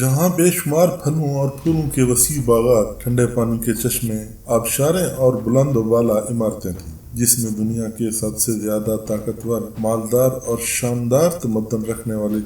جہاں بے شمار پھلوں اور پھولوں کے وسیع باغات، ٹھنڈے پانی کے چشمے، آبشاریں اور بلند و بالا عمارتیں تھیں، جس میں دنیا کے سب سے زیادہ طاقتور، مالدار اور شاندار تمدن رکھنے والی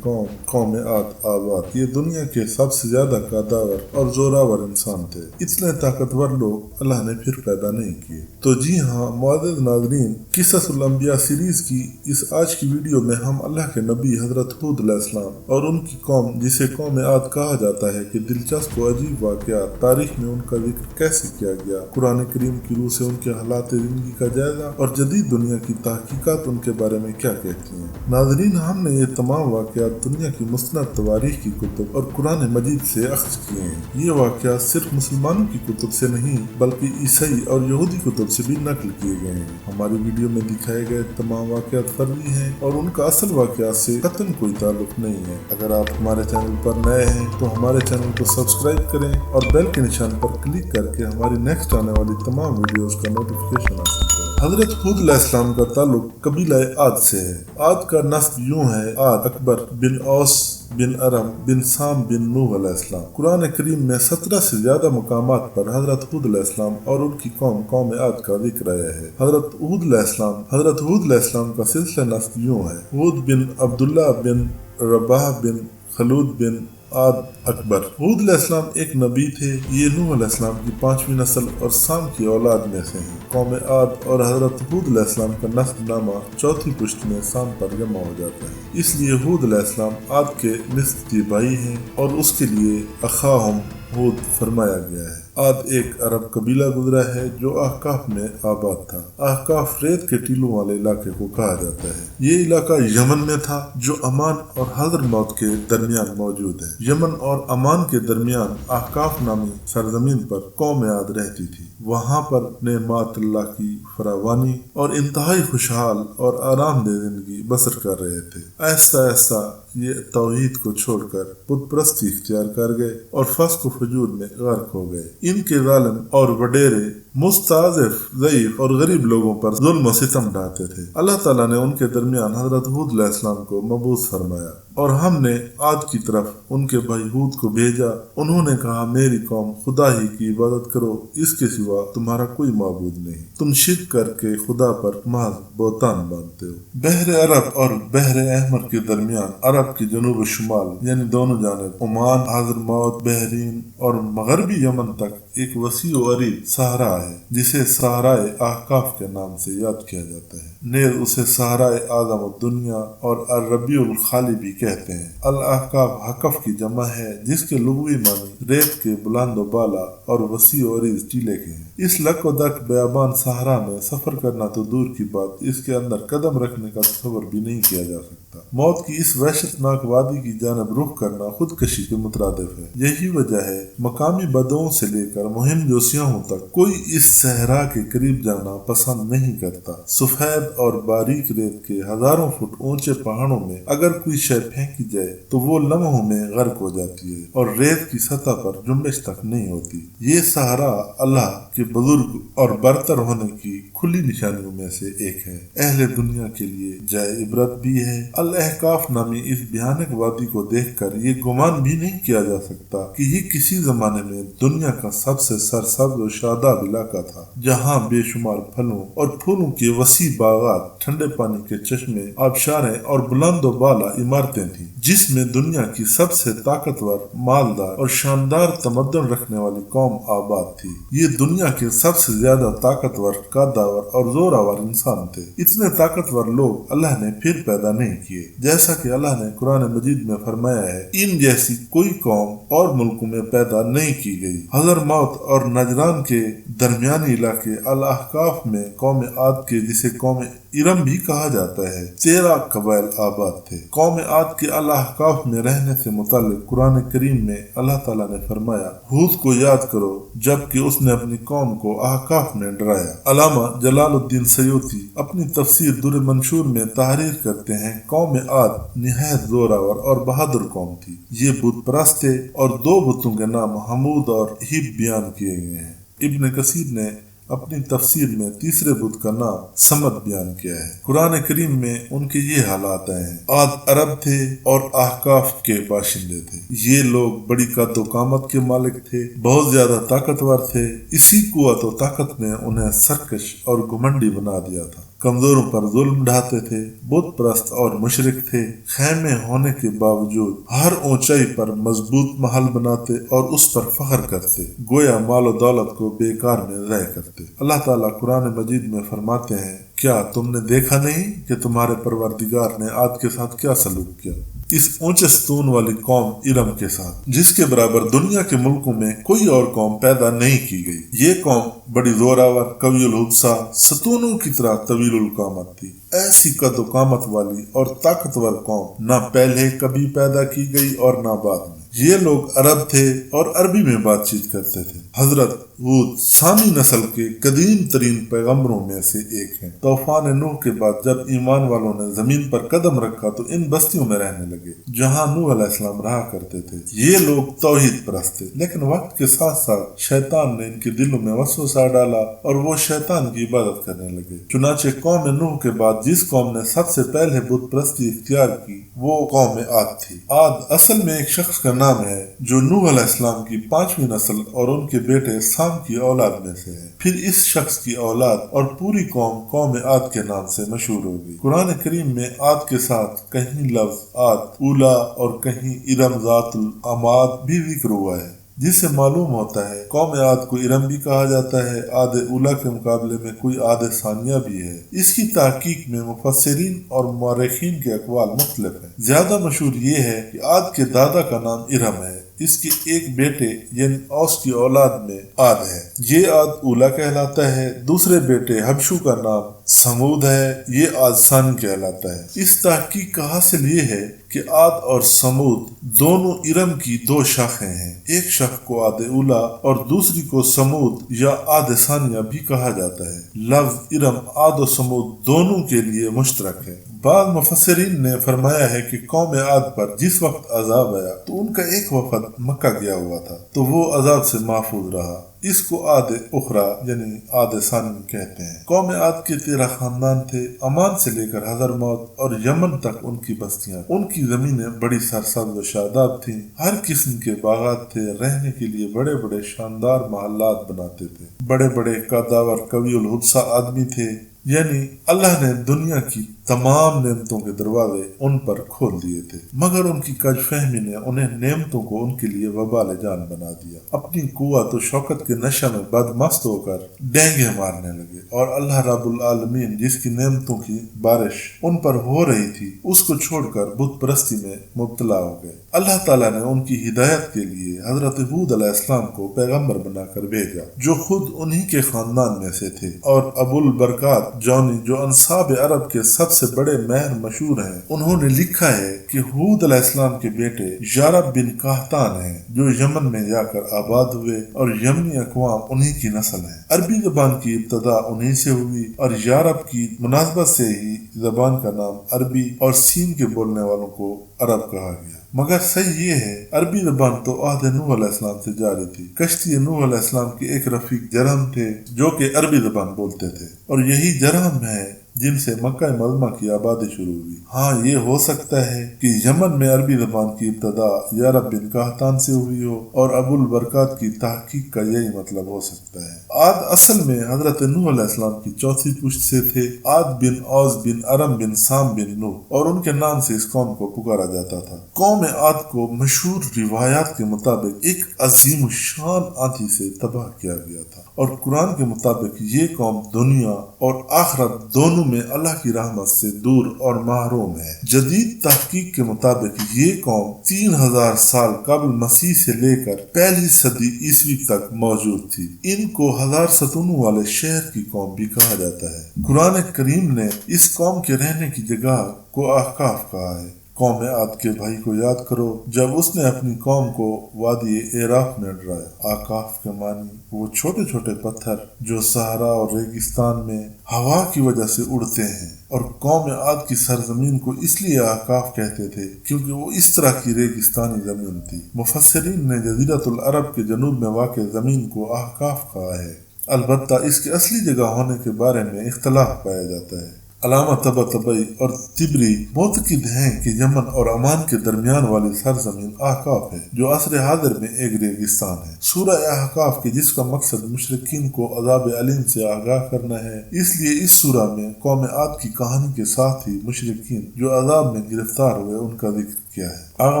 قوم عاد آباد۔ یہ دنیا کے سب سے زیادہ قداور اور زوراور انسان تھے۔ اتنے طاقتور لوگ اللہ نے پھر پیدا نہیں کیے۔ تو جی ہاں معزز ناظرین، قصص الانبیاء سیریز کی اس آج کی ویڈیو میں ہم اللہ کے نبی حضرت ہود علیہ السلام اور ان کی قوم، جسے قوم عاد کہا جاتا ہے، کہ دلچسپ و عجیب واقعات، تاریخ میں ان کا ذکر کیسے کیا گیا، قرآن کریم کی روح سے ان کے حالات زندگی کا جائزہ اور جدید دنیا کی تحقیقات ان کے بارے میں کیا کہتی ہیں۔ ناظرین، ہم نے یہ تمام واقعات دنیا کی مستند تواریخ کی کتب اور قرآن مجید سے اخذ کیے ہیں۔ یہ واقعات صرف مسلمانوں کی کتب سے نہیں بلکہ عیسائی اور یہودی کتب سے بھی نقل کیے گئے ہیں۔ ہماری ویڈیو میں دکھائے گئے تمام واقعات فرضی ہیں اور ان کا اصل واقعات سے قطعاً کوئی تعلق نہیں ہے۔ اگر آپ ہمارے چینل پر نئے ہیں تو ہمارے چینل کو سبسکرائب کریں اور بیل کے نشان پر کلک کر کے ہماری نیکسٹ آنے والی تمام ویڈیوز کا نوٹیفیکیشن حاصل کریں۔ حضرت ہود علیہ السلام کا تعلق قبیلہ عاد سے ہے۔ عاد کا نسب یوں ہے: عاد اکبر بن اوس بن ارم بن سام بن نوح علیہ السلام۔ قرآن کریم میں 17 سے زیادہ مقامات پر حضرت ہود علیہ السلام اور ان کی قوم عاد کا ذکر آیا ہے۔ حضرت ہود علیہ السلام کا سلسلہ نسب یوں ہے: ہود بن عبداللہ بن رباح بن خلود بن عاد اکبر۔ ہود علیہ السلام ایک نبی تھے۔ یہ نوح علیہ السلام کی 5ویں نسل اور سام کی اولاد میں سے ہیں۔ قوم عاد اور حضرت ہود علیہ السلام کا نسب نامہ چوتھی پشت میں سام پر جمع ہو جاتا ہے۔ اس لیے ہود علیہ السلام عاد کے نسبتی بھائی ہیں اور اس کے لیے اخاہم ہود فرمایا گیا ہے۔ عاد ایک عرب قبیلہ گزرا ہے جو احقاف میں آباد تھا۔ احقاف ریت کے ٹیلوں والے علاقے کو کہا جاتا ہے۔ یہ علاقہ یمن میں تھا جو عمان اور حضرموت کے درمیان موجود ہے۔ یمن اور عمان کے درمیان احقاف نامی سرزمین پر قوم عاد رہتی تھی۔ وہاں پر نعمات اللہ کی فراوانی اور انتہائی خوشحال اور آرام دہ زندگی بسر کر رہے تھے۔ آہستہ آہستہ یہ توحید کو چھوڑ کر بت پرستی اختیار کر گئے اور فسق و فجور میں غرق ہو گئے۔ ان کے ظالم اور وڈیرے مستضعف، ضعیف اور غریب لوگوں پر ظلم و ستم ڈھاتے تھے۔ اللہ تعالیٰ نے ان کے درمیان حضرت ہود علیہ السلام کو مبعوث فرمایا اور ہم نے عاد کی طرف ان کے بھائی ہود کو بھیجا۔ انہوں نے کہا: میری قوم، خدا ہی کی عبادت کرو، اس کے سوا تمہارا کوئی معبود نہیں۔ تم شرک کر کے خدا پر محض بہتان باندھتے ہو۔ بحر عرب اور بحر احمر کے درمیان، عرب کے جنوب و شمال یعنی دونوں جانب، عمان، حضرموت، بحرین اور مغربی یمن تک ایک وسیع و عریض صحرا ہے جسے صحرائے احقاف کے نام سے یاد کیا جاتا ہے۔ نیز اسے صحرائے اعظم الدنیا اور الربیع الخالی بھی کہتے ہیں۔ الاحقاف حقف کی جمع ہے جس کے لغوی معنی ریت کے بلند و بالا اور وسیع و عریض ٹیلے کے ہیں۔ اس لک و دک بیابان صحرا میں سفر کرنا تو دور کی بات، اس کے اندر قدم رکھنے کا تصور بھی نہیں کیا جا سکتا۔ موت کی اس وحشت ناک وادی کی جانب رخ کرنا خودکشی کے مترادف ہے۔ یہی وجہ ہے مقامی بدوؤں سے لے کر مہم جو سیاحوں تک کوئی اس صحرا کے قریب جانا پسند نہیں کرتا۔ سفید اور باریک ریت کے ہزاروں فٹ اونچے پہاڑوں میں اگر کوئی شے پھینکی جائے تو وہ لمحوں میں غرق ہو جاتی ہے اور ریت کی سطح پر جنبش تک نہیں ہوتی۔ یہ صحرا اللہ کے بزرگ اور برتر ہونے کی کھلی نشانیوں میں سے ایک ہے۔ اہل دنیا کے لیے جائے عبرت بھی ہے۔ الاحقاف نامی اس بھیانک وادی کو دیکھ کر یہ گمان بھی نہیں کیا جا سکتا کہ یہ کسی زمانے میں دنیا کا سب سے سرسبز و شاداب علاقہ تھا، جہاں بے شمار پھلوں اور پھولوں کے وسیع باغات، ٹھنڈے پانی کے چشمے، آبشاریں اور بلند و بالا عمارتیں تھیں، جس میں دنیا کی سب سے طاقتور، مالدار اور شاندار تمدن رکھنے والی قوم آباد تھی۔ یہ دنیا کے سب سے زیادہ طاقتور، قداور اور زوراور انسان تھے۔ اتنے طاقتور لوگ اللہ نے پھر پیدا نہیں کیے، جیسا کہ اللہ نے قرآن مجید میں فرمایا ہے: ان جیسی کوئی قوم اور ملکوں میں پیدا نہیں کی گئی۔ حضرموت اور نجران کے درمیانی علاقے الاحقاف میں قوم عاد کے، جسے قوم ارم بھی کہا جاتا ہے، 13 قبائل آباد تھے۔ قوم عاد کے الاحقاف میں رہنے سے متعلق قرآن کریم میں اللہ تعالیٰ نے فرمایا: ہود کو یاد کرو جبکہ اس نے اپنی قوم کو احقاف میں ڈرایا۔ علامہ جلال الدین سیوطی اپنی تفسیر در منشور میں تحریر کرتے ہیں: قوم عاد نہایت زوراور اور بہادر قوم تھی۔ یہ بت پرست تھے اور 2 بتوں کے نام حمود اور ہب بیان کیے گئے ہیں۔ ابن کثیر نے اپنی تفسیر میں تیسرے بت کا نام سمد بیان کیا ہے۔ قرآن کریم میں ان کے یہ حالات آئے ہیں۔ عاد عرب تھے اور احقاف کے باشندے تھے۔ یہ لوگ بڑی قد و قامت کے مالک تھے، بہت زیادہ طاقتور تھے۔ اسی قوت و طاقت نے انہیں سرکش اور گھمنڈی بنا دیا تھا۔ کمزوروں پر ظلم ڈھاتے تھے، بت پرست اور مشرک تھے۔ خیمے ہونے کے باوجود ہر اونچائی پر مضبوط محل بناتے اور اس پر فخر کرتے، گویا مال و دولت کو بیکار میں ضائع کرتے۔ اللہ تعالیٰ قرآن مجید میں فرماتے ہیں، کیا تم نے دیکھا نہیں کہ تمہارے پروردگار نے عاد کے ساتھ کیا سلوک کیا، اس اونچے ستون والی قوم ارم کے ساتھ، جس کے برابر دنیا کے ملکوں میں کوئی اور قوم پیدا نہیں کی گئی۔ یہ قوم بڑی زوراور، قوی الحبسہ، ستونوں کی طرح طویل القامت تھی۔ ایسی قد و قامت والی اور طاقتور قوم نہ پہلے کبھی پیدا کی گئی اور نہ بعد میں۔ یہ لوگ عرب تھے اور عربی میں بات چیت کرتے تھے۔ حضرت ہود سامی نسل کے قدیم ترین پیغمبروں میں سے ایک ہیں۔ طوفان نوح کے بعد جب ایمان والوں نے زمین پر قدم رکھا تو ان بستیوں میں رہنے لگے جہاں نوح علیہ السلام رہا کرتے تھے۔ یہ لوگ توحید پرست تھے، لیکن وقت کے ساتھ ساتھ شیطان نے ان کے دلوں میں وسوسہ ڈالا اور وہ شیطان کی عبادت کرنے لگے۔ چنانچہ قوم نوح کے بعد جس قوم نے سب سے پہلے بت پرستی اختیار کی وہ قوم عاد تھی۔ عاد اصل میں ایک شخص کا نام ہے جو نوح علیہ السلام کی 5ویں نسل اور ان کے بیٹے سام کی اولاد میں سے ہے۔ پھر اس شخص کی اولاد اور پوری قوم عاد کے نام سے مشہور ہو گئی۔ قرآن کریم میں عاد کے ساتھ کہیں لفظ عاد اولا اور کہیں ارم ذات العماد بھی ذکر ہوا ہے، جس سے معلوم ہوتا ہے قوم عاد کو ارم بھی کہا جاتا ہے۔ عاد اولا کے مقابلے میں کوئی عاد ثانیہ بھی ہے۔ اس کی تحقیق میں مفسرین اور مورخین کے اقوال مختلف ہیں۔ زیادہ مشہور یہ ہے کہ عاد کے دادا کا نام ارم ہے، اس کے ایک بیٹے یعنی اوس کی اولاد میں عاد ہے، یہ عاد اولا کہلاتا ہے۔ دوسرے بیٹے حبشو کا نام سمود ہے، یہ عاد ثانی کہلاتا ہے۔ اس تحقیق کا حاصل یہ ہے کہ عاد اور سمود دونوں ارم کی دو شاخیں ہیں۔ ایک شاخ کو عاد اولا اور دوسری کو سمود یا عاد ثانیہ بھی کہا جاتا ہے۔ لفظ ارم عاد و سمود دونوں کے لیے مشترک ہے۔ بعض مفسرین نے فرمایا ہے کہ قوم عاد پر جس وقت عذاب آیا تو ان کا ایک وفد مکہ گیا ہوا تھا تو وہ عذاب سے محفوظ رہا۔ اس کو عاد اخرى یعنی عاد ثانی کہتے ہیں۔ قوم عاد کے 13 خاندان تھے۔ عمان سے لے کر حضرموت اور یمن تک ان کی بستیاں، ان کی زمینیں بڑی سرسبز و شاداب تھیں۔ ہر قسم کے باغات تھے، رہنے کے لیے بڑے بڑے شاندار محلات بناتے تھے۔ بڑے بڑے قداور قوی الحبسہ آدمی تھے، یعنی اللہ نے دنیا کی تمام نعمتوں کے دروازے ان پر کھول دیے تھے، مگر ان کی کج فہمی نے انہیں نعمتوں کو ان کے لیے وبال جان بنا دیا۔ اپنی قوت و شوکت کے نشہ میں بدمست ہو کر ڈینگے مارنے لگے اور اللہ رب العالمین جس کی نعمتوں کی بارش ان پر ہو رہی تھی اس کو چھوڑ کر بت پرستی میں مبتلا ہو گئے۔ اللہ تعالیٰ نے ان کی ہدایت کے لیے حضرت ہود علیہ السلام کو پیغمبر بنا کر بھیجا جو خود انہی کے خاندان میں سے تھے، اور ابو البرکات جونی جو انصاب عرب کے سب سے بڑے ماہر مشہور ہیں، انہوں نے لکھا ہے کہ ہود علیہ السلام کے بیٹے یارب بن قحطان ہیں جو یمن میں جا کر آباد ہوئے اور یمنی اقوام انہی کی نسل ہیں۔ عربی زبان کی ابتدا انہی سے ہوئی اور یارب کی مناسبت سے ہی زبان کا نام عربی اور سین کے بولنے والوں کو عرب کہا گیا۔ مگر صحیح یہ ہے عربی زبان تو عہد نوح علیہ السلام سے جاری تھی۔ کشتی نوح علیہ السلام کے ایک رفیق جرہم تھے جو کہ عربی زبان بولتے تھے، اور یہی جرہم ہے جن سے مکہ معظمہ کی آبادی شروع ہوئی۔ ہاں یہ ہو سکتا ہے کہ یمن میں عربی زبان کی ابتدا یارب بن قحطان سے ہوئی ہو اور ابو البرکات کی تحقیق کا یہی مطلب ہو سکتا ہے۔ عاد اصل میں حضرت نوح علیہ السلام کی چوتھی پشت سے تھے۔ عاد بن اوس بن ارم بن سام بن نوح، اور ان کے نام سے اس قوم کو پکارا جاتا تھا۔ قوم عاد کو مشہور روایات کے مطابق ایک عظیم الشان آندھی سے تباہ کیا گیا تھا، اور قرآن کے مطابق یہ قوم دنیا اور آخرت دونوں میں اللہ کی رحمت سے دور اور محروم ہے۔ جدید تحقیق کے مطابق یہ قوم 3000 سال قبل مسیح سے لے کر پہلی صدی عیسوی تک موجود تھی۔ ان کو 1000 ستونوں والے شہر کی قوم بھی کہا جاتا ہے۔ قرآن کریم نے اس قوم کے رہنے کی جگہ کو احقاف کہا ہے۔ قوم عاد کے بھائی کو یاد کرو جب اس نے اپنی قوم کو وادی اعراف میں ڈرایا۔ آکاف کے معنی وہ چھوٹے چھوٹے پتھر جو صحرا اور ریگستان میں ہوا کی وجہ سے اڑتے ہیں، اور قوم عاد کی سرزمین کو اس لیے آکاف کہتے تھے کیونکہ وہ اس طرح کی ریگستانی زمین تھی۔ مفسرین نے جزیرۃ العرب کے جنوب میں واقع زمین کو آکاف کہا ہے۔ البتہ اس کے اصلی جگہ ہونے کے بارے میں اختلاف پایا جاتا ہے۔ علامہ طباطبائی اور طبری معتقد ہیں کہ یمن اور عمان کے درمیان والی سرزمین احقاف ہے، جو عصر حاضر میں ایک ریگستان ہے۔ سورہ احقاف کی جس کا مقصد مشرکین کو عذاب علیم سے آگاہ کرنا ہے، اس لیے اس سورہ میں قوم عاد کی کہانی کے ساتھ ہی مشرکین جو عذاب میں گرفتار ہوئے ان کا ذکر کیا ہے۔ آغا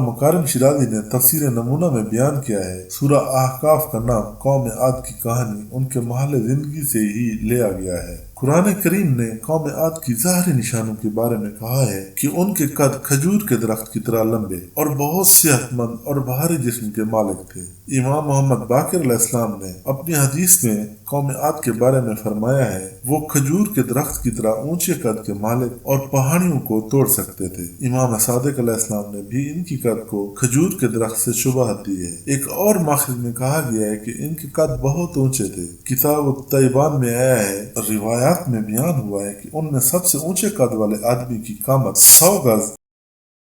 مکارم شیرازی نے تفسیر نمونہ میں بیان کیا ہے، سورہ احقاف کا نام قوم عاد کی کہانی ان کے محل زندگی سے ہی لیا گیا ہے۔ قرآن کریم نے قوم عاد کی ظاہری نشانوں کے بارے میں کہا ہے کہ ان کے قد کھجور کے درخت کی طرح لمبے اور بہت صحت مند اور بھاری جسم کے مالک تھے۔ امام محمد باقر علیہ السلام نے اپنی حدیث میں قوم عاد کے بارے میں فرمایا ہے، وہ کھجور کے درخت کی طرح اونچے قد کے مالک اور پہاڑیوں کو توڑ سکتے تھے۔ امام صادق علیہ السلام نے بھی ان کی قد کو کھجور کے درخت سے شبہت دی ہے۔ ایک اور ماخذ میں کہا گیا ہے کہ ان کے قد بہت اونچے تھے۔ کتاب الطیبان میں آیا ہے، روایات میں بیان ہوا ہے کہ ان میں سب سے اونچے قد والے آدمی کی قامت 100 گز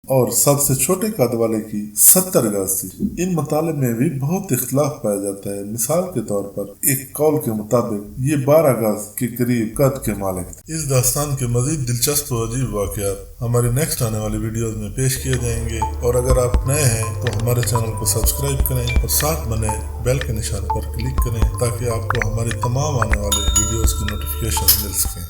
اور سب سے چھوٹے قد والے کی 70 گز تھی۔ ان مطالب میں بھی بہت اختلاف پایا جاتا ہے۔ مثال کے طور پر ایک قول کے مطابق یہ 12 گز کے قریب قد کے مالک تھے۔ اس داستان کے مزید دلچسپ و عجیب واقعات ہماری نیکسٹ آنے والی ویڈیوز میں پیش کیے جائیں گے، اور اگر آپ نئے ہیں تو ہمارے چینل کو سبسکرائب کریں اور ساتھ بنے بیل کے نشان پر کلک کریں تاکہ آپ کو ہماری تمام آنے والے ویڈیوز کی نوٹیفیکیشن مل سکیں۔